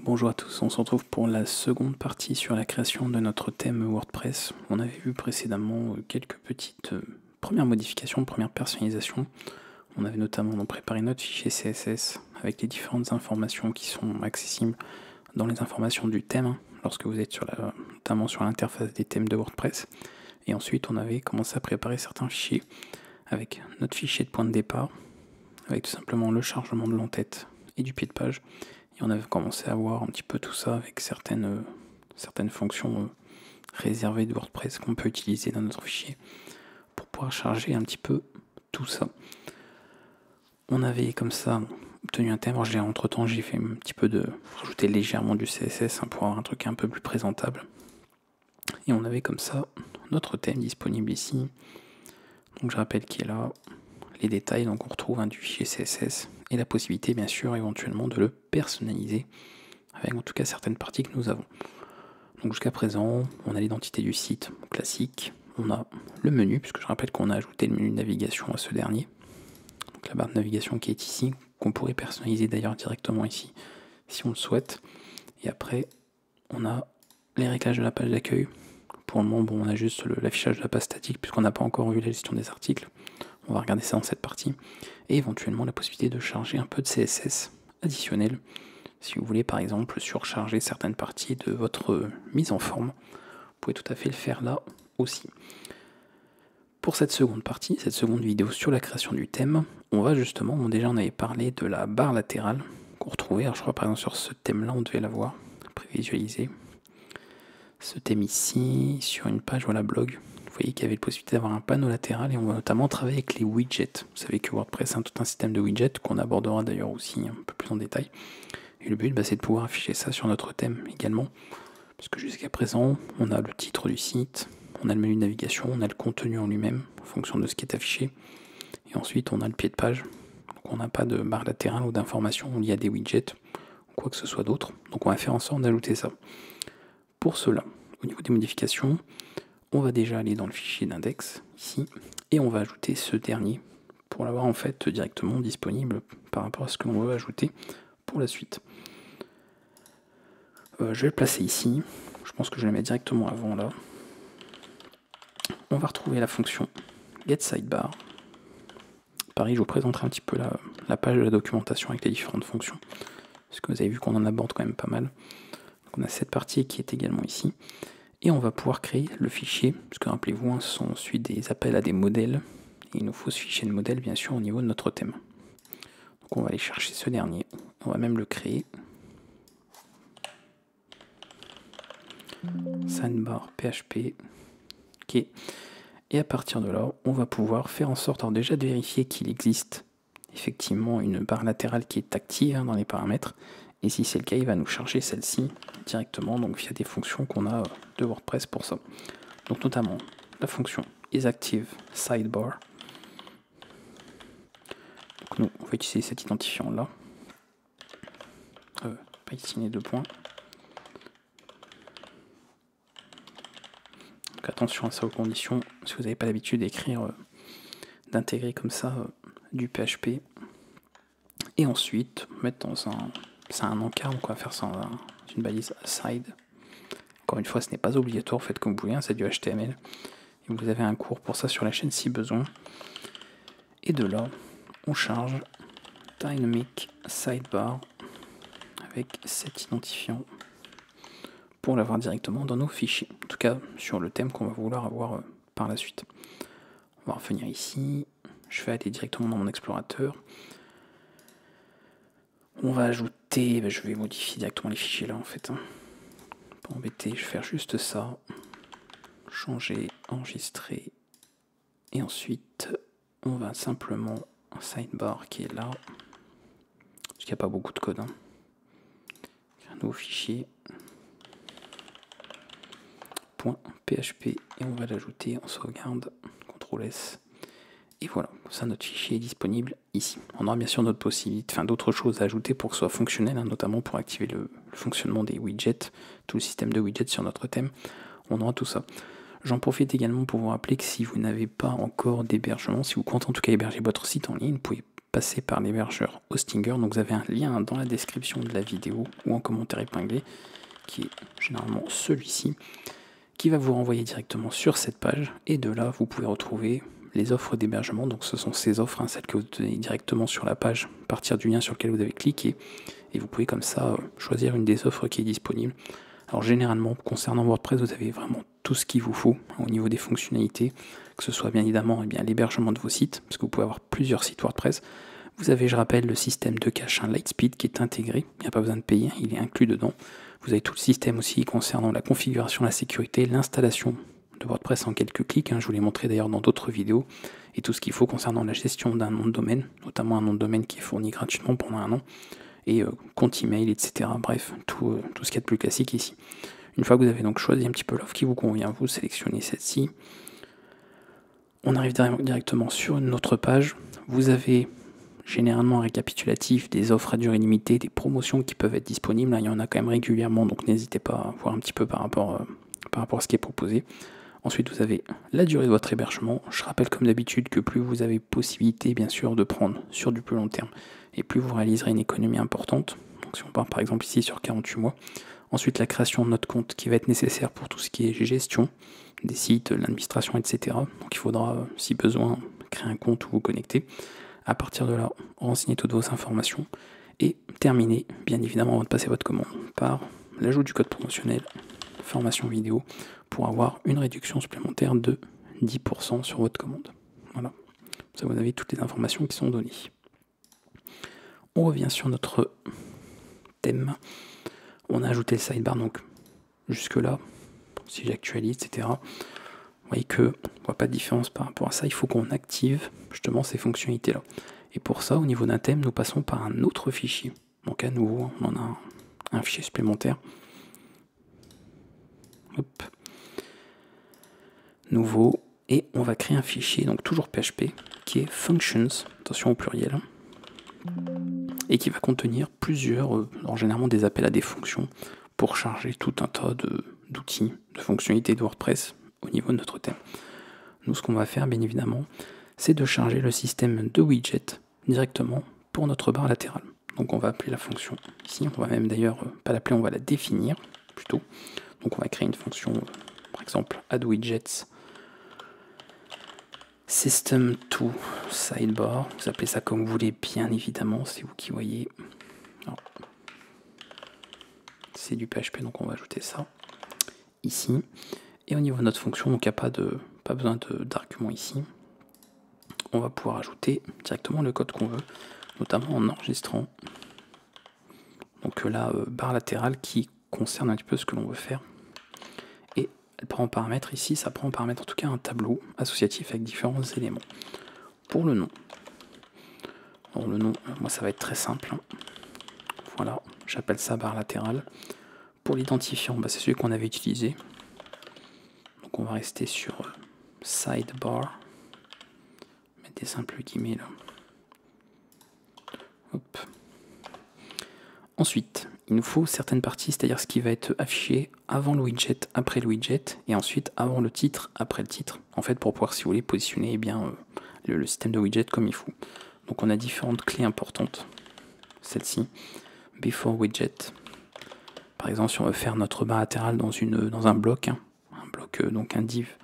Bonjour à tous, on se retrouve pour la seconde partie sur la création de notre thème WordPress. On avait vu précédemment quelques petites premières modifications, premières personnalisations. On avait notamment préparé notre fichier CSS avec les différentes informations qui sont accessibles dans les informations du thème, lorsque vous êtes notamment sur l'interface des thèmes de WordPress. Et ensuite, on avait commencé à préparer certains fichiers avec notre fichier de point de départ, avec tout simplement le chargement de l'entête et du pied de page. Et on avait commencé à voir un petit peu tout ça avec certaines fonctions réservées de WordPress qu'on peut utiliser dans notre fichier pour pouvoir charger un petit peu tout ça. On avait comme ça obtenu un thème. Entre temps, j'ai fait un petit peu rajouter légèrement du CSS pour avoir un truc un peu plus présentable. Et on avait comme ça notre thème disponible ici. Donc je rappelle qu'il est là. Les détails, donc on retrouve du fichier CSS et la possibilité bien sûr éventuellement de le personnaliser avec en tout cas certaines parties que nous avons. Donc jusqu'à présent, on a l'identité du site classique, on a le menu, puisque je rappelle qu'on a ajouté le menu de navigation à ce dernier. Donc la barre de navigation qui est ici, qu'on pourrait personnaliser d'ailleurs directement ici si on le souhaite. Et après, on a les réglages de la page d'accueil. Pour le moment, on a juste l'affichage de la page statique puisqu'on n'a pas encore vu la gestion des articles. On va regarder ça dans cette partie. Et éventuellement la possibilité de charger un peu de CSS additionnel. Si vous voulez par exemple surcharger certaines parties de votre mise en forme, vous pouvez tout à fait le faire là aussi. Pour cette seconde partie, cette seconde vidéo sur la création du thème, on va justement, déjà on avait parlé de la barre latérale qu'on retrouvait, alors je crois par exemple sur ce thème là on devait l'avoir prévisualisé. Ce thème ici, sur une page blog, vous voyez qu'il y avait la possibilité d'avoir un panneau latéral et on va notamment travailler avec les widgets. Vous savez que WordPress a tout un système de widgets qu'on abordera d'ailleurs aussi un peu plus en détail. Et le but, c'est de pouvoir afficher ça sur notre thème également. Parce que jusqu'à présent, on a le titre du site, on a le menu de navigation, on a le contenu en lui-même, en fonction de ce qui est affiché. Et ensuite, on a le pied de page. Donc on n'a pas de barre latérale ou d'informations liées à des widgets, ou quoi que ce soit d'autre. Donc on va faire en sorte d'ajouter ça. Pour cela, au niveau des modifications, on va déjà aller dans le fichier d'index, ici, et on va ajouter ce dernier, pour l'avoir en fait directement disponible par rapport à ce que l'on veut ajouter pour la suite. Je vais le placer ici, je pense que je vais le mettre directement avant là. On va retrouver la fonction getSidebar. Pareil, je vous présenterai un petit peu la page de la documentation avec les différentes fonctions, parce que vous avez vu qu'on en aborde quand même pas mal. Donc on a cette partie qui est également ici. Et on va pouvoir créer le fichier, parce que rappelez-vous, ce sont ensuite des appels à des modèles. Et il nous faut ce fichier de modèle, bien sûr, au niveau de notre thème. Donc on va aller chercher ce dernier. On va même le créer. Sidebar PHP. Ok. Et à partir de là, on va pouvoir faire en sorte, alors déjà de vérifier qu'il existe effectivement une barre latérale qui est active dans les paramètres. Et si c'est le cas, il va nous charger celle-ci directement, donc via des fonctions qu'on a de WordPress pour ça. Donc notamment la fonction isActiveSidebar. Donc nous, on va utiliser cet identifiant là. Pas ici, les deux points. Donc attention à ça aux conditions, si vous n'avez pas l'habitude d'écrire, d'intégrer comme ça du PHP. Et ensuite, mettre dans un encart, donc on va faire ça dans une balise side. Encore une fois, ce n'est pas obligatoire, faites comme vous voulez, c'est du HTML. Et vous avez un cours pour ça sur la chaîne si besoin. Et de là, on charge Dynamic Sidebar avec cet identifiant pour l'avoir directement dans nos fichiers. En tout cas, sur le thème qu'on va vouloir avoir par la suite. On va revenir ici. Je vais aller directement dans mon explorateur. On va ajouter, je vais modifier directement les fichiers là en fait. Pas embêter, je vais faire juste ça. Changer, enregistrer. Et ensuite, on va simplement un sidebar qui est là. Parce qu'il n'y a pas beaucoup de code. Un nouveau fichier. .php et on va l'ajouter en sauvegarde. CTRL S. Et voilà, ça notre fichier est disponible ici. On aura bien sûr d'autres choses à ajouter pour que ce soit fonctionnel, notamment pour activer le fonctionnement des widgets, tout le système de widgets sur notre thème. On aura tout ça. J'en profite également pour vous rappeler que si vous n'avez pas encore d'hébergement, si vous comptez en tout cas héberger votre site en ligne, vous pouvez passer par l'hébergeur Hostinger. Donc vous avez un lien dans la description de la vidéo ou en commentaire épinglé, qui est généralement celui-ci, qui va vous renvoyer directement sur cette page. Et de là, vous pouvez retrouver les offres d'hébergement. Donc ce sont ces offres, celles que vous donnez directement sur la page, à partir du lien sur lequel vous avez cliqué. Et vous pouvez comme ça choisir une des offres qui est disponible. Alors généralement, concernant WordPress, vous avez vraiment tout ce qu'il vous faut au niveau des fonctionnalités, que ce soit bien évidemment l'hébergement de vos sites, parce que vous pouvez avoir plusieurs sites WordPress. Vous avez, je rappelle, le système de cache Lightspeed qui est intégré, il n'y a pas besoin de payer, il est inclus dedans. Vous avez tout le système aussi concernant la configuration, la sécurité, l'installation de WordPress en quelques clics, je vous l'ai montré d'ailleurs dans d'autres vidéos, et tout ce qu'il faut concernant la gestion d'un nom de domaine, notamment un nom de domaine qui est fourni gratuitement pendant 1 an, et compte email, etc. Bref, tout ce qu'il y a de plus classique ici. Une fois que vous avez donc choisi un petit peu l'offre qui vous convient, vous sélectionnez celle-ci. On arrive directement sur une autre page. Vous avez généralement un récapitulatif des offres à durée limitée, des promotions qui peuvent être disponibles. Là, il y en a quand même régulièrement, donc n'hésitez pas à voir un petit peu par rapport à ce qui est proposé. Ensuite, vous avez la durée de votre hébergement. Je rappelle comme d'habitude que plus vous avez possibilité, bien sûr, de prendre sur du plus long terme, et plus vous réaliserez une économie importante. Donc si on part par exemple ici sur 48 mois. Ensuite, la création de notre compte qui va être nécessaire pour tout ce qui est gestion des sites, l'administration, etc. Donc il faudra, si besoin, créer un compte ou vous connecter. À partir de là, renseignez toutes vos informations et terminez, bien évidemment, avant de passer votre commande, par l'ajout du code promotionnel formation vidéo pour avoir une réduction supplémentaire de 10% sur votre commande. Voilà, ça vous avez toutes les informations qui sont données. On revient sur notre thème. On a ajouté le sidebar, donc jusque là, si j'actualise, etc. Vous voyez qu'on ne voit pas de différence par rapport à ça. Il faut qu'on active justement ces fonctionnalités-là. Et pour ça, au niveau d'un thème, nous passons par un autre fichier. Donc à nouveau, on en a un fichier supplémentaire. Hop. Nouveau. Et on va créer un fichier, donc toujours PHP, qui est functions, attention au pluriel, et qui va contenir plusieurs, alors généralement des appels à des fonctions, pour charger tout un tas d'outils, de fonctionnalités de WordPress au niveau de notre thème. Nous, ce qu'on va faire, bien évidemment, c'est de charger le système de widget directement pour notre barre latérale. Donc on va appeler la fonction ici, on va même d'ailleurs pas l'appeler, on va la définir plutôt. Donc on va créer une fonction, par exemple add widgets system to sidebar, vous appelez ça comme vous voulez, bien évidemment, c'est vous qui voyez. C'est du PHP, donc on va ajouter ça ici. Et au niveau de notre fonction, donc il n'y a pas besoin d'argument ici. On va pouvoir ajouter directement le code qu'on veut, notamment en enregistrant donc la barre latérale qui concerne un petit peu ce que l'on veut faire. Et elle prend en paramètre ici, ça prend en paramètre en tout cas un tableau associatif avec différents éléments. Pour le nom, alors le nom, moi ça va être très simple. Voilà, j'appelle ça barre latérale. Pour l'identifiant, c'est celui qu'on avait utilisé. Donc on va rester sur sidebar. Mettre des simples guillemets là. Hop. Ensuite, il nous faut certaines parties, c'est-à-dire ce qui va être affiché avant le widget, après le widget, et ensuite avant le titre, après le titre. En fait, pour pouvoir, si vous voulez, positionner le système de widget comme il faut. Donc on a différentes clés importantes. Celle-ci, before widget. Par exemple, si on veut faire notre barre latérale dans un bloc, donc un div,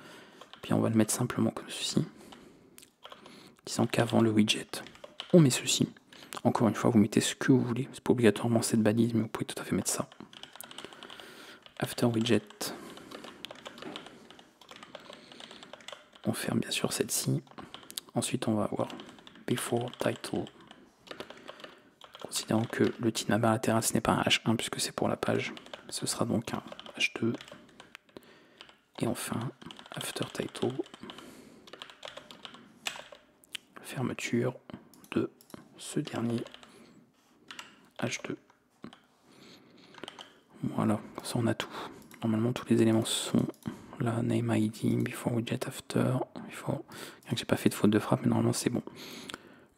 puis on va le mettre simplement comme ceci, disant qu'avant le widget, on met ceci. Encore une fois, vous mettez ce que vous voulez, c'est pas obligatoirement cette balise, mais vous pouvez tout à fait mettre ça. After widget, on ferme bien sûr celle-ci. Ensuite, on va avoir before title. Considérant que le titre de ma barre latérale, ce n'est pas un H1 puisque c'est pour la page, ce sera donc un H2. Et enfin, after title, fermeture de ce dernier H2. Voilà, ça on a tout. Normalement, tous les éléments sont là, name ID, before widget, after. J'ai pas fait de faute de frappe, mais normalement c'est bon.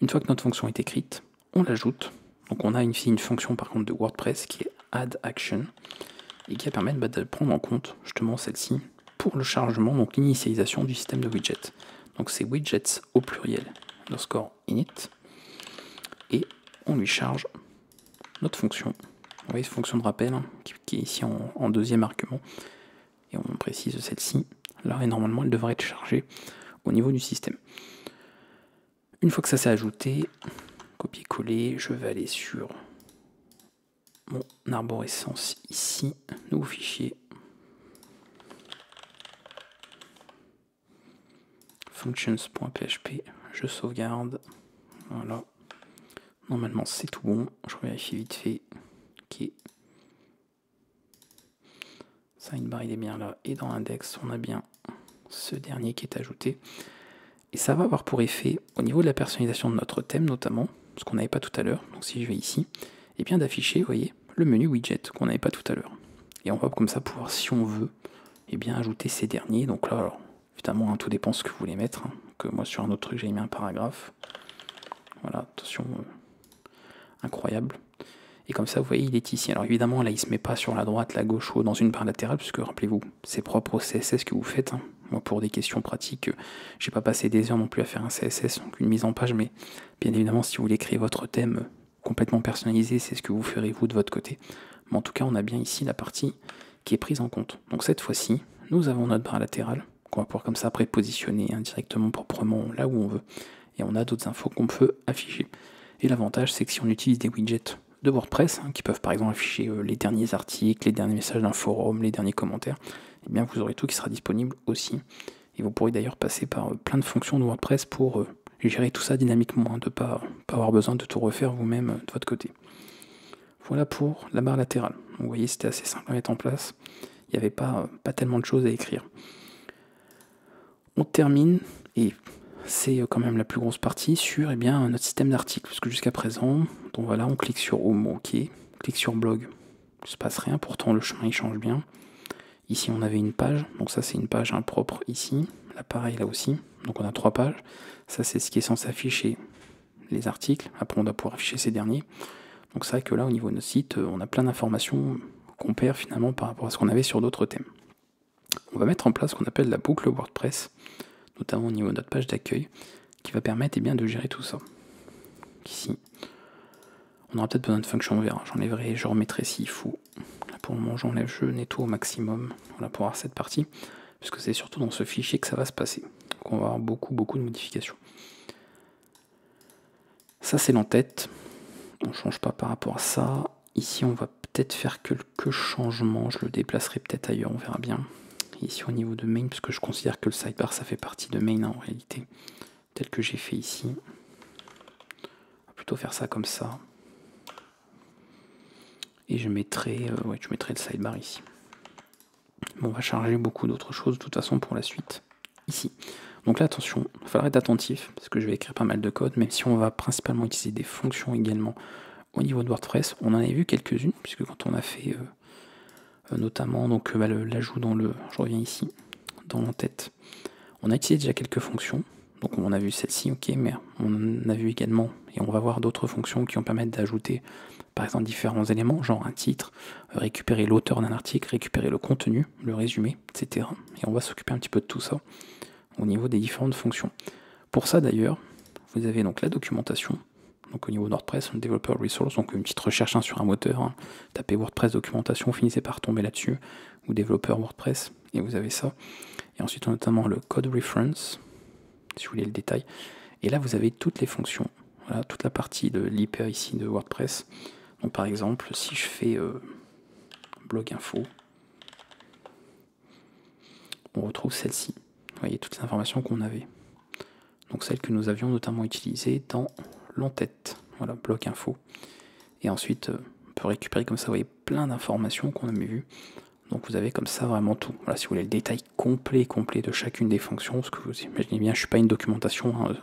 Une fois que notre fonction est écrite, on l'ajoute. Donc on a ici une fonction par contre de WordPress qui est add action et qui va permettre de prendre en compte justement celle-ci pour le chargement, donc l'initialisation du système de widgets. Donc c'est widgets au pluriel, underscore init. on lui charge notre fonction. Vous voyez, cette fonction de rappel hein, qui est ici en deuxième argument. Et on précise celle-ci. Là, et normalement, elle devrait être chargée au niveau du système. Une fois que ça s'est ajouté, copier-coller, je vais aller sur mon arborescence ici, nouveau fichier, functions.php, je sauvegarde, voilà, normalement c'est tout bon, je vérifie vite fait, ok, sidebar il est bien là, et dans l'index on a bien ce dernier qui est ajouté, et ça va avoir pour effet, au niveau de la personnalisation de notre thème notamment, ce qu'on n'avait pas tout à l'heure, donc si je vais ici, et bien d'afficher, vous voyez, le menu widget qu'on n'avait pas tout à l'heure. Et on va comme ça pouvoir, si on veut, et bien ajouter ces derniers. Donc là, alors, évidemment, hein, tout dépend ce que vous voulez mettre. Hein. Que moi, sur un autre truc, j'ai mis un paragraphe. Voilà, attention, incroyable. Et comme ça, vous voyez, il est ici. Alors évidemment, là, il ne se met pas sur la droite, la gauche ou dans une barre latérale, puisque rappelez-vous, c'est propre au CSS que vous faites. Hein. Moi, pour des questions pratiques, j'ai pas passé des heures non plus à faire un CSS, donc une mise en page, mais bien évidemment, si vous voulez créer votre thème complètement personnalisé, c'est ce que vous ferez vous de votre côté. Mais en tout cas, on a bien ici la partie qui est prise en compte. Donc cette fois-ci, nous avons notre barre latérale, qu'on va pouvoir comme ça après positionner directement, proprement là où on veut. Et on a d'autres infos qu'on peut afficher. Et l'avantage, c'est que si on utilise des widgets de WordPress, hein, qui peuvent par exemple afficher les derniers articles, les derniers messages d'un forum, les derniers commentaires, eh bien vous aurez tout qui sera disponible aussi. Et vous pourrez d'ailleurs passer par plein de fonctions de WordPress pour gérer tout ça dynamiquement, hein, de ne pas avoir besoin de tout refaire vous-même de votre côté. Voilà pour la barre latérale. Donc, vous voyez, c'était assez simple à mettre en place. Il n'y avait pas tellement de choses à écrire. On termine, et c'est quand même la plus grosse partie, sur notre système d'articles. Parce que jusqu'à présent, donc voilà, on clique sur Home, ok, on clique sur Blog, il ne se passe rien, pourtant le chemin il change bien. Ici on avait une page, donc ça c'est une page impropre ici, là pareil là aussi, donc on a 3 pages. Ça c'est ce qui est censé afficher les articles, après on doit pouvoir afficher ces derniers. Donc c'est vrai que là au niveau de notre site, on a plein d'informations qu'on perd finalement par rapport à ce qu'on avait sur d'autres thèmes. On va mettre en place ce qu'on appelle la boucle WordPress, notamment au niveau de notre page d'accueil, qui va permettre de gérer tout ça. Ici, on aura peut-être besoin de fonctions, on verra. J'enlèverai, je remettrai s'il faut. Là pour le moment, j'enlève, je nettoie au maximum. Voilà pour avoir cette partie, puisque c'est surtout dans ce fichier que ça va se passer. Donc on va avoir beaucoup de modifications. Ça c'est l'entête. On ne change pas par rapport à ça. Ici, on va peut-être faire quelques changements. Je le déplacerai peut-être ailleurs, on verra bien. Ici au niveau de main, parce que je considère que le sidebar ça fait partie de main en réalité, tel que j'ai fait ici. On va plutôt faire ça comme ça. Et je mettrai le sidebar ici. Bon, on va charger beaucoup d'autres choses de toute façon pour la suite ici. Donc là attention, il va falloir être attentif, parce que je vais écrire pas mal de code, même si on va principalement utiliser des fonctions également au niveau de WordPress. On en avait vu quelques-unes, puisque quand on a fait notamment l'ajout dans le, je reviens ici, dans l'entête, on a utilisé déjà quelques fonctions. Donc on a vu celle-ci, ok, mais on a vu également, et on va voir d'autres fonctions qui vont permettre d'ajouter par exemple différents éléments, genre un titre, récupérer l'auteur d'un article, récupérer le contenu, le résumé, etc. Et on va s'occuper un petit peu de tout ça au niveau des différentes fonctions. Pour ça d'ailleurs, vous avez donc la documentation, donc au niveau de WordPress, le Developer Resource, donc une petite recherche sur un moteur, hein, tapez WordPress documentation, finissez par tomber là-dessus, ou développeur WordPress, et vous avez ça. Et ensuite notamment le Code Reference, si vous voulez le détail. Et là vous avez toutes les fonctions, voilà, toute la partie de l'hyper ici de WordPress. Donc par exemple, si je fais blog info, on retrouve celle-ci. Vous voyez toutes les informations qu'on avait. Donc celle que nous avions notamment utilisée dans l'entête. Voilà, blog info. Et ensuite, on peut récupérer comme ça, vous voyez, plein d'informations qu'on a vues. Donc vous avez comme ça vraiment tout. Voilà, si vous voulez le détail complet de chacune des fonctions, parce que vous imaginez bien, je ne suis pas une documentation, hein,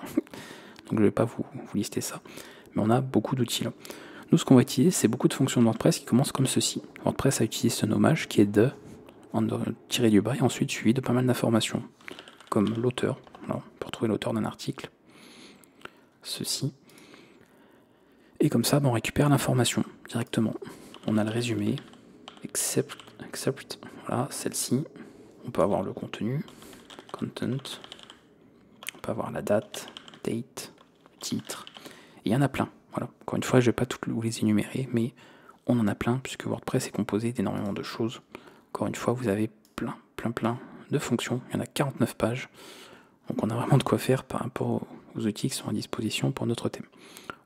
donc je ne vais pas vous lister ça. Mais on a beaucoup d'outils là. Nous, ce qu'on va utiliser, c'est beaucoup de fonctions de WordPress qui commencent comme ceci. WordPress a utilisé ce nommage qui est de, tiré du bas, et ensuite suivi de pas mal d'informations, comme l'auteur, voilà, pour trouver l'auteur d'un article, ceci. Et comme ça, on récupère l'information directement. On a le résumé, except, voilà, celle-ci. On peut avoir le contenu, content. On peut avoir la date, le titre. Et il y en a plein. Voilà, encore une fois, je ne vais pas toutes vous les énumérer, mais on en a plein, puisque WordPress est composé d'énormément de choses. Encore une fois, vous avez plein de fonctions, il y en a 49 pages, donc on a vraiment de quoi faire par rapport aux outils qui sont à disposition pour notre thème.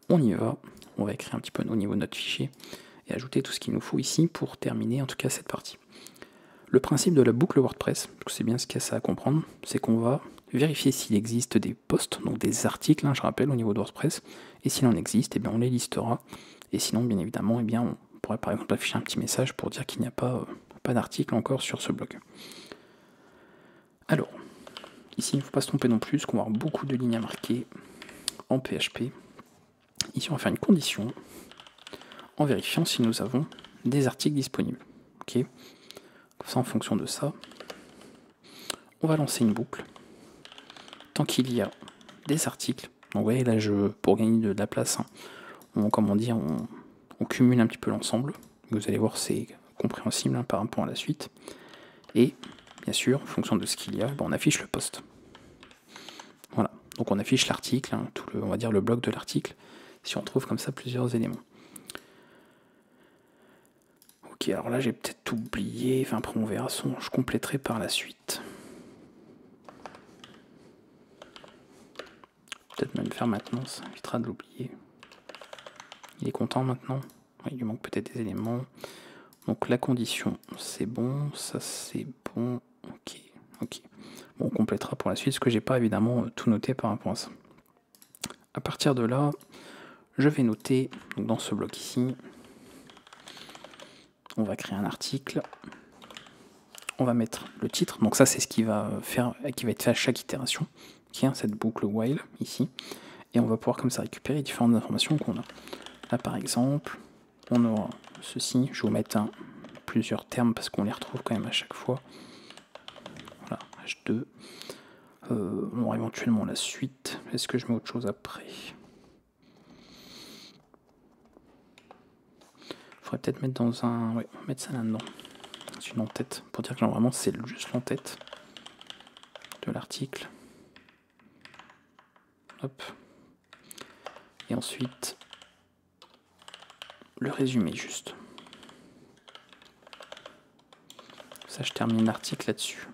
On y va, on va écrire un petit peu au niveau de notre fichier, et ajouter tout ce qu'il nous faut ici pour terminer en tout cas cette partie. Le principe de la boucle WordPress, c'est bien ce qu'il y a ça à comprendre, c'est qu'on va vérifier s'il existe des posts, donc des articles, je rappelle, au niveau de WordPress, et s'il en existe, on les listera, et sinon, bien évidemment, on pourrait par exemple afficher un petit message pour dire qu'il n'y a pas d'article encore sur ce blog. Alors, ici, il ne faut pas se tromper non plus, parce qu'on va avoir beaucoup de lignes à marquer en PHP. Ici, on va faire une condition en vérifiant si nous avons des articles disponibles. Ok. Comme ça, en fonction de ça, on va lancer une boucle. Tant qu'il y a des articles, donc vous voyez là, pour gagner de la place, on cumule un petit peu l'ensemble. Vous allez voir, c'est compréhensible par rapport à la suite. Et bien sûr, en fonction de ce qu'il y a, on affiche le post. Voilà, donc on affiche l'article, on va dire le bloc de l'article, si on trouve comme ça plusieurs éléments. Ok, alors là j'ai peut-être oublié, après on verra, je compléterai par la suite. Peut-être même le faire maintenant, ça évitera de l'oublier. Il est content maintenant, il lui manque peut-être des éléments. Donc la condition, c'est bon, ça c'est bon, ok. Bon, on complétera pour la suite, parce que j'ai pas évidemment tout noté par rapport à ça. À partir de là, je vais noter, donc dans ce bloc ici, on va créer un article, on va mettre le titre, donc ça c'est ce qui va être fait à chaque itération, qui est cette boucle while ici, et on va pouvoir comme ça récupérer différentes informations qu'on a. Là par exemple, on aura ceci, je vais vous mettre plusieurs termes parce qu'on les retrouve quand même à chaque fois. Voilà, H2. On aura éventuellement la suite. Est-ce que je mets autre chose après? Il faudrait peut-être mettre dans un... Ouais, on va mettre ça là-dedans. C'est une en-tête, pour dire que vraiment c'est juste l'en-tête de l'article. Hop. Et ensuite, le résumé juste. Ça, je termine l'article là-dessus.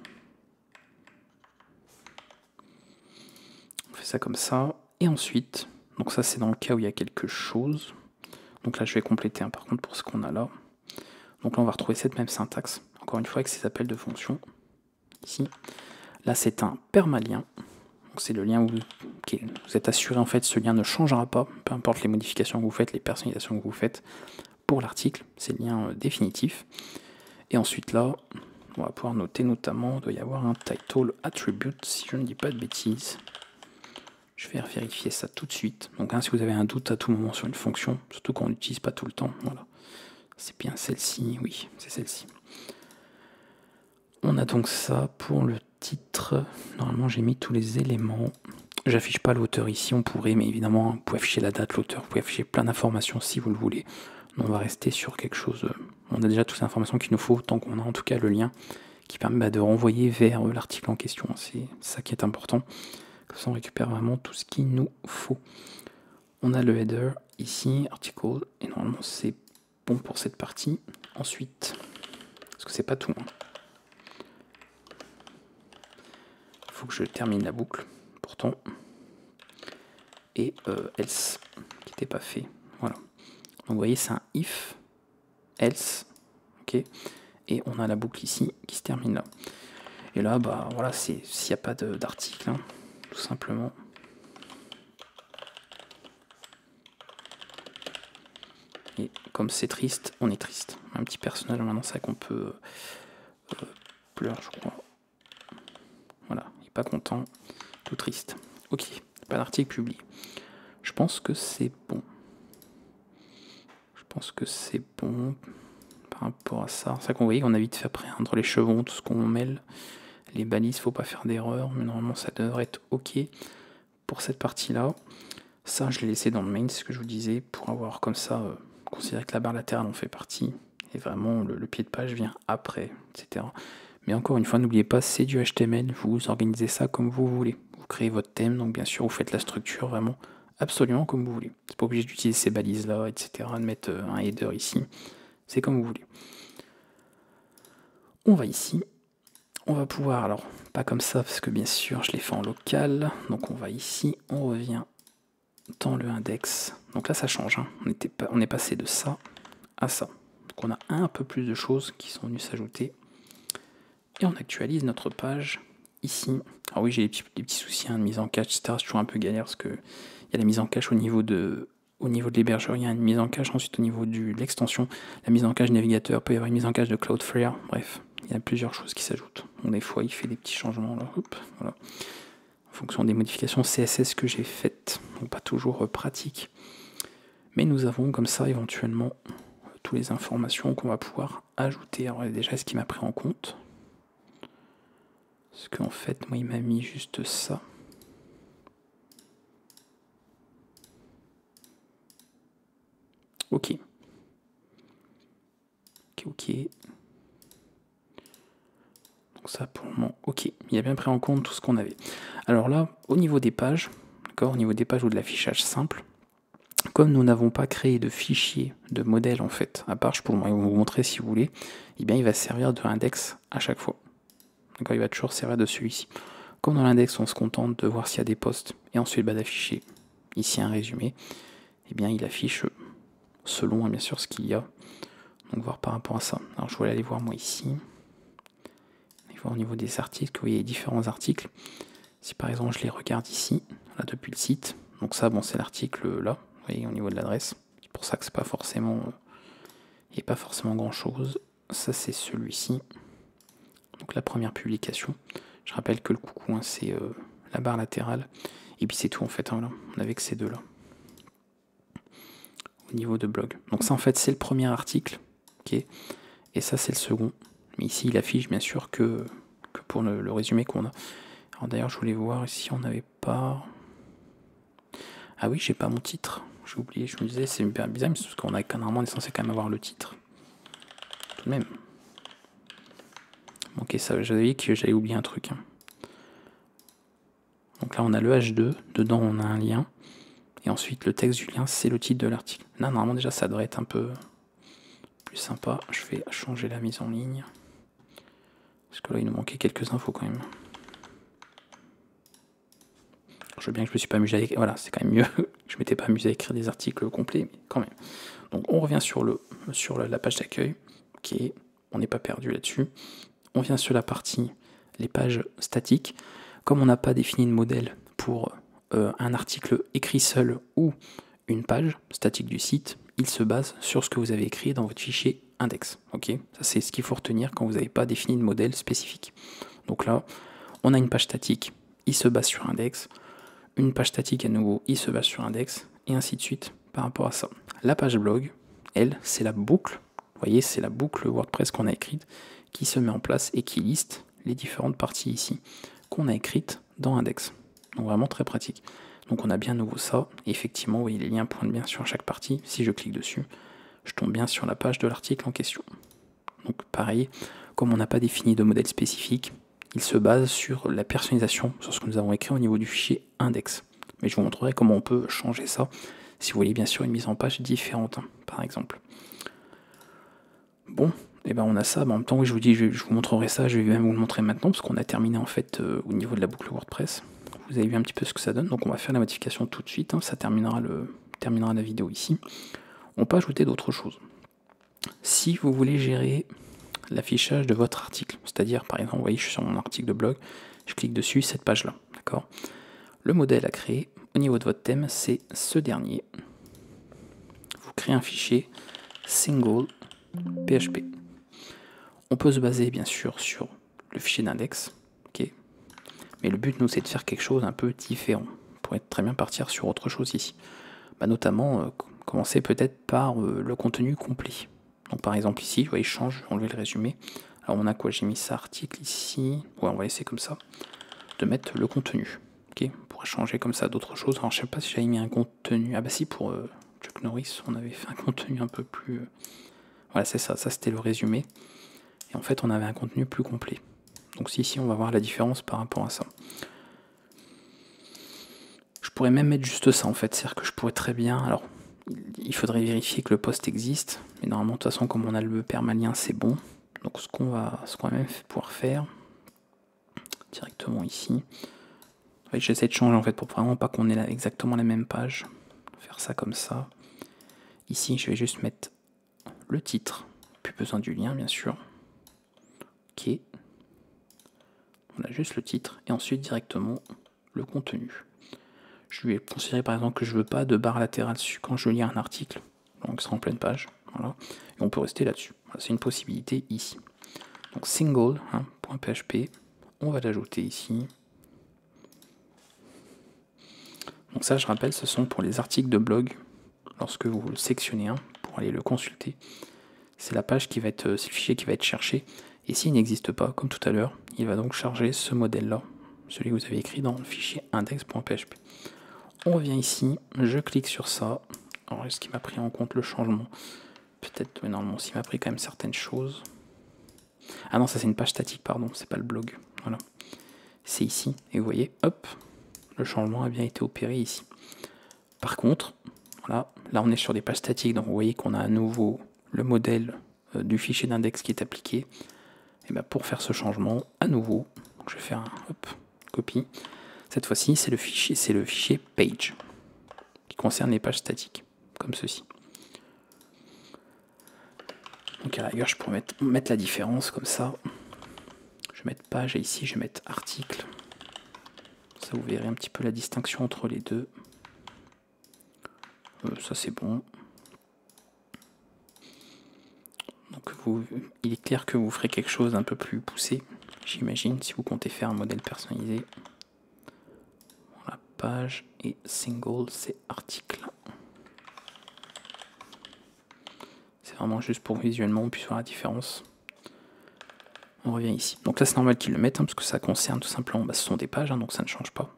On fait ça comme ça. Et ensuite, donc ça c'est dans le cas où il y a quelque chose. Donc là je vais compléter par contre pour ce qu'on a là. Donc là on va retrouver cette même syntaxe, encore une fois avec ces appels de fonction. Ici, là c'est un permalien. Donc c'est le lien où vous êtes assuré en fait ce lien ne changera pas, peu importe les modifications que vous faites, les personnalisations que vous faites pour l'article, c'est le lien définitif. Et ensuite là, on va pouvoir noter notamment, il doit y avoir un title attribute si je ne dis pas de bêtises. Je vais vérifier ça tout de suite. Donc si vous avez un doute à tout moment sur une fonction, surtout qu'on n'utilise pas tout le temps, voilà. C'est bien celle-ci, oui, c'est celle-ci. On a donc ça pour le titre. Normalement, j'ai mis tous les éléments. J'affiche pas l'auteur ici, on pourrait, mais évidemment, vous pouvez afficher la date, l'auteur, vous pouvez afficher plein d'informations si vous le voulez. On va rester sur quelque chose. On a déjà toutes les informations qu'il nous faut, tant qu'on a en tout cas le lien qui permet de renvoyer vers l'article en question. C'est ça qui est important. Comme ça, on récupère vraiment tout ce qu'il nous faut. On a le header ici, article, et normalement, c'est bon pour cette partie. Ensuite, parce que c'est pas tout. Il faut que je termine la boucle, pourtant. Et else, qui n'était pas fait. Voilà. Donc vous voyez, c'est un if, else, ok. Et on a la boucle ici qui se termine là. Et là, voilà, c'est s'il n'y a pas d'article, tout simplement. Et comme c'est triste, on est triste. Un petit personnage, maintenant, c'est qu'on peut pleurer, je crois. Voilà, il n'est pas content, tout triste. Ok, pas d'article publié. Je pense que c'est bon. Je pense que c'est bon par rapport à ça. C'est ça qu'on voit qu'on a vite fait après, entre les chevrons, tout ce qu'on mêle. Les balises, faut pas faire d'erreur, mais normalement ça devrait être ok pour cette partie-là. Ça, je l'ai laissé dans le main, c'est ce que je vous disais, pour avoir comme ça, considérer que la barre latérale en fait partie, et vraiment le pied de page vient après, etc. Mais encore une fois, n'oubliez pas, c'est du HTML, vous organisez ça comme vous voulez. Vous créez votre thème, donc bien sûr, vous faites la structure vraiment absolument comme vous voulez. C'est pas obligé d'utiliser ces balises-là, etc., de mettre un header ici. C'est comme vous voulez. On va ici. On va pouvoir, alors, pas comme ça, parce que bien sûr, je l'ai fait en local. Donc on va ici, on revient dans le index. Donc là, ça change. Hein. On est passé de ça à ça. Donc on a un peu plus de choses qui sont venues s'ajouter. Et on actualise notre page ici. Alors oui, j'ai des petits soucis de mise en cache, etc. C'est toujours un peu galère parce que il y a la mise en cache au niveau de l'hébergeur, il y a une mise en cache ensuite au niveau de l'extension, la mise en cache du navigateur, peut y avoir une mise en cache de Cloudflare, bref, il y a plusieurs choses qui s'ajoutent. Donc des fois, il fait des petits changements là, hop, voilà, en fonction des modifications CSS que j'ai faites, donc pas toujours pratique. Mais nous avons comme ça éventuellement toutes les informations qu'on va pouvoir ajouter. Alors déjà, ce qui m'a pris en compte, parce qu'en fait, moi, il m'a mis juste ça. Ok. Ok. Donc ça, pour le moment, ok. Il a bien pris en compte tout ce qu'on avait. Alors là, au niveau des pages, d'accord, au niveau des pages ou de l'affichage simple, comme nous n'avons pas créé de fichier de modèle en fait, à part, je peux vous montrer si vous voulez, eh bien il va servir de index à chaque fois. D'accord, il va toujours servir de celui-ci. Comme dans l'index, on se contente de voir s'il y a des postes et ensuite d'afficher ici un résumé, eh bien il affiche selon bien sûr ce qu'il y a. Donc voir par rapport à ça. Alors je vais aller voir moi ici. Et voir au niveau des articles, vous voyez différents articles. Si par exemple je les regarde ici, là depuis le site, donc ça bon c'est l'article là, vous voyez au niveau de l'adresse. C'est pour ça que c'est pas forcément. Il n'y a pas forcément grand chose. Ça c'est celui-ci. Donc la première publication. Je rappelle que le coucou hein, c'est la barre latérale. Et puis c'est tout en fait, hein, voilà. On avait que ces deux là. Au niveau de blog. Donc ça en fait c'est le premier article. Okay. Et ça c'est le second. Mais ici il affiche bien sûr que pour le résumé qu'on a. Alors d'ailleurs je voulais voir si on n'avait pas. Ah oui, j'ai pas mon titre. J'ai oublié, je me disais c'est hyper bizarre, mais c'est parce qu'on a normalement on est censé quand même avoir le titre. Tout de même. Ok, ça j'avais dit que j'avais oublié un truc. Hein. Donc là on a le H2, dedans on a un lien. Et ensuite le texte du lien c'est le titre de l'article. Là normalement déjà ça devrait être un peu plus sympa. Je vais changer la mise en ligne. Parce que là il nous manquait quelques infos quand même. Je veux bien que je me suis pas amusé à écrire. Voilà, c'est quand même mieux. Je m'étais pas amusé à écrire des articles complets, mais quand même. Donc on revient sur la page d'accueil. Ok, on n'est pas perdu là-dessus. On vient sur la partie les pages statiques. Comme on n'a pas défini de modèle pour un article écrit seul ou une page statique du site, il se base sur ce que vous avez écrit dans votre fichier index. Ok, ça c'est ce qu'il faut retenir quand vous n'avez pas défini de modèle spécifique. Donc là, on a une page statique, il se base sur index. Une page statique à nouveau, il se base sur index, et ainsi de suite par rapport à ça. La page blog, elle, c'est la boucle, vous voyez, c'est la boucle WordPress qu'on a écrite, qui se met en place et qui liste les différentes parties ici, qu'on a écrites dans index. Donc vraiment très pratique. Donc on a bien nouveau ça, et effectivement, vous voyez, les liens pointent bien sur chaque partie. Si je clique dessus, je tombe bien sur la page de l'article en question. Donc pareil, comme on n'a pas défini de modèle spécifique, il se base sur la personnalisation, sur ce que nous avons écrit au niveau du fichier index. Mais je vous montrerai comment on peut changer ça, si vous voulez bien sûr une mise en page différente, hein, par exemple. Bon, et ben on a ça, en même temps, oui, je vous dis, je vous montrerai ça, je vais même vous le montrer maintenant, parce qu'on a terminé en fait au niveau de la boucle WordPress. Vous avez vu un petit peu ce que ça donne, donc on va faire la modification tout de suite, hein, ça terminera la vidéo ici. On peut ajouter d'autres choses. Si vous voulez gérer l'affichage de votre article. C'est-à-dire, par exemple, vous voyez, je suis sur mon article de blog, je clique dessus, cette page-là, d'accord. Le modèle à créer, au niveau de votre thème, c'est ce dernier. Vous créez un fichier single PHP. On peut se baser, bien sûr, sur le fichier d'index, ok. Mais le but, nous, c'est de faire quelque chose un peu différent. On pourrait très bien partir sur autre chose ici. Bah, notamment, commencer peut-être par le contenu complet. Donc par exemple ici, vous voyez, je change, je vais enlever le résumé. Alors on a quoi? J'ai mis ça article ici. Ouais, on va essayer comme ça de mettre le contenu. Ok, on pourrait changer comme ça d'autres choses. Alors je sais pas si j'avais mis un contenu. Ah bah si, pour Chuck Norris, on avait fait un contenu un peu plus. Voilà, c'est ça. Ça c'était le résumé. Et en fait, on avait un contenu plus complet. Donc ici, on va voir la différence par rapport à ça. Je pourrais même mettre juste ça en fait, c'est-à-dire que je pourrais très bien, alors il faudrait vérifier que le post existe, mais normalement de toute façon comme on a le permalien c'est bon. Donc ce qu'on va même pouvoir faire directement ici, j'essaie de changer en fait pour vraiment pas qu'on ait là exactement la même page, faire ça comme ça. Ici je vais juste mettre le titre, plus besoin du lien bien sûr. Ok, on a juste le titre et ensuite directement le contenu. Je vais considérer par exemple que je veux pas de barre latérale dessus quand je lis un article, donc c'est en pleine page, voilà, et on peut rester là-dessus. Voilà, c'est une possibilité ici. Donc single, hein, .php, on va l'ajouter ici. Donc ça, je rappelle, ce sont pour les articles de blog. Lorsque vous le sectionnez pour aller le consulter, c'est la page qui va être, c'est le fichier qui va être cherché. Et s'il n'existe pas, comme tout à l'heure, il va donc charger ce modèle-là, celui que vous avez écrit dans le fichier index.php. On revient ici, je clique sur ça. Alors, est-ce qu'il m'a pris en compte le changement? Peut-être, mais normalement, s'il m'a pris quand même certaines choses. Ah non, ça c'est une page statique, pardon, c'est pas le blog. Voilà. C'est ici, et vous voyez, hop, le changement a bien été opéré ici. Par contre, voilà, là on est sur des pages statiques, donc vous voyez qu'on a à nouveau le modèle du fichier d'index qui est appliqué. Et bien pour faire ce changement, à nouveau, je vais faire un copie. Cette fois-ci, c'est le fichier page qui concerne les pages statiques, comme ceci. Donc à la rigueur, je pourrais mettre la différence comme ça. Je vais mettre page et ici je vais mettre article. Ça, vous verrez un petit peu la distinction entre les deux. Ça c'est bon. Donc il est clair que vous ferez quelque chose d'un peu plus poussé, j'imagine, si vous comptez faire un modèle personnalisé. Voilà, page et single, c'est article. C'est vraiment juste pour visuellement on puisse voir la différence. On revient ici. Donc là c'est normal qu'ils le mettent, parce que ça concerne tout simplement, ce sont des pages, donc ça ne change pas.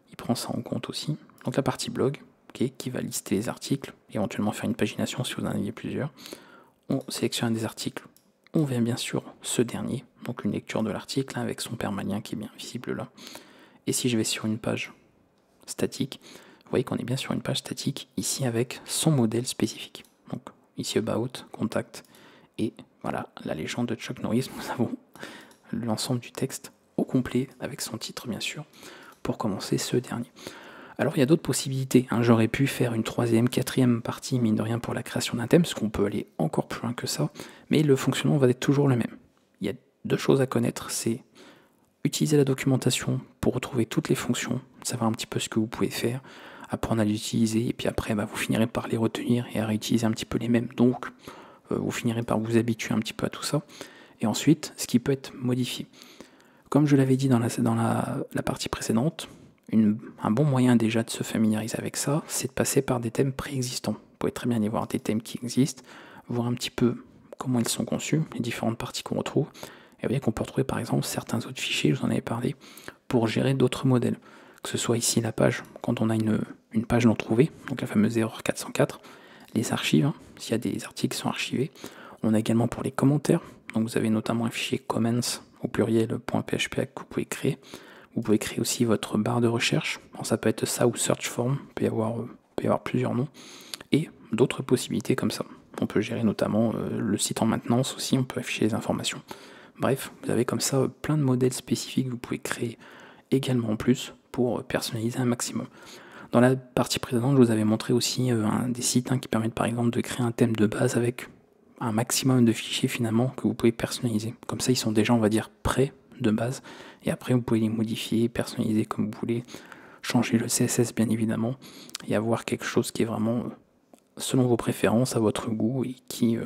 Il prend ça en compte aussi. Donc la partie blog, qui va lister les articles, éventuellement faire une pagination si vous en aviez plusieurs. On sélectionne des articles, on vient bien sûr ce dernier, donc une lecture de l'article avec son permalien qui est bien visible là. Et si je vais sur une page statique, vous voyez qu'on est bien sur une page statique ici avec son modèle spécifique. Donc ici About, Contact, et voilà la légende de Chuck Norris. Nous avons l'ensemble du texte au complet avec son titre bien sûr pour commencer ce dernier. Alors il y a d'autres possibilités, j'aurais pu faire une troisième, quatrième partie, mine de rien, pour la création d'un thème, parce qu'on peut aller encore plus loin que ça, mais le fonctionnement va être toujours le même. Il y a deux choses à connaître, c'est utiliser la documentation pour retrouver toutes les fonctions, savoir un petit peu ce que vous pouvez faire, apprendre à l'utiliser, et puis après vous finirez par les retenir et à réutiliser un petit peu les mêmes, donc vous finirez par vous habituer un petit peu à tout ça, et ensuite, ce qui peut être modifié. Comme je l'avais dit dans la partie précédente, un bon moyen déjà de se familiariser avec ça, c'est de passer par des thèmes préexistants. Vous pouvez très bien y voir des thèmes qui existent, voir un petit peu comment ils sont conçus, les différentes parties qu'on retrouve. Et vous voyez qu'on peut retrouver par exemple certains autres fichiers, je vous en avais parlé, pour gérer d'autres modèles. Que ce soit ici la page, quand on a une page non trouvée, donc la fameuse erreur 404, les archives, s'il y a des articles qui sont archivés. On a également pour les commentaires, donc vous avez notamment un fichier comments au pluriel .php que vous pouvez créer. Vous pouvez créer aussi votre barre de recherche. Bon, ça peut être ça ou search form, il peut y avoir plusieurs noms. Et d'autres possibilités comme ça. On peut gérer notamment le site en maintenance aussi, on peut afficher les informations. Bref, vous avez comme ça plein de modèles spécifiques que vous pouvez créer également en plus pour personnaliser un maximum. Dans la partie précédente, je vous avais montré aussi des sites qui permettent par exemple de créer un thème de base avec un maximum de fichiers finalement que vous pouvez personnaliser. Comme ça, ils sont déjà, on va dire, prêts de base, et après vous pouvez les modifier, personnaliser comme vous voulez, changer le CSS bien évidemment, et avoir quelque chose qui est vraiment selon vos préférences, à votre goût, et qui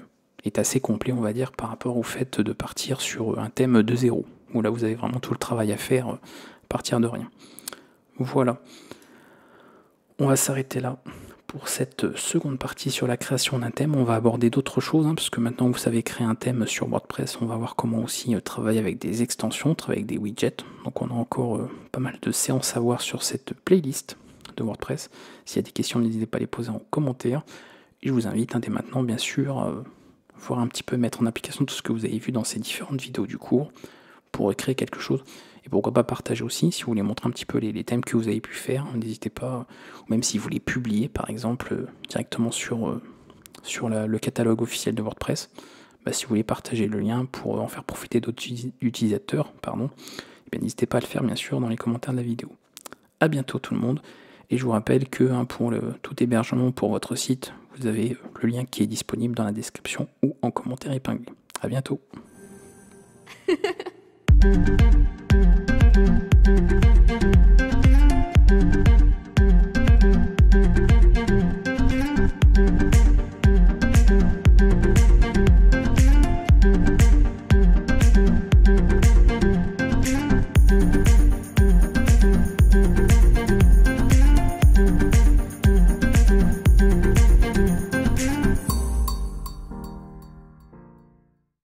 est assez complet, on va dire, par rapport au fait de partir sur un thème de zéro, où là vous avez vraiment tout le travail à faire, à partir de rien. Voilà, on va s'arrêter là pour cette seconde partie sur la création d'un thème. On va aborder d'autres choses, parce que maintenant vous savez créer un thème sur WordPress, on va voir comment aussi travailler avec des extensions, travailler avec des widgets. Donc on a encore pas mal de séances à voir sur cette playlist de WordPress. S'il y a des questions, n'hésitez pas à les poser en commentaire. Et je vous invite dès maintenant, bien sûr, à voir un petit peu, mettre en application tout ce que vous avez vu dans ces différentes vidéos du cours pour créer quelque chose. Et pourquoi pas partager aussi, si vous voulez montrer un petit peu les thèmes que vous avez pu faire, n'hésitez pas, ou même si vous les publiez par exemple directement sur le catalogue officiel de WordPress, si vous voulez partager le lien pour en faire profiter d'autres utilisateurs, n'hésitez pas à le faire bien sûr dans les commentaires de la vidéo. A bientôt tout le monde, et je vous rappelle que pour tout hébergement pour votre site, vous avez le lien qui est disponible dans la description ou en commentaire épinglé. A bientôt.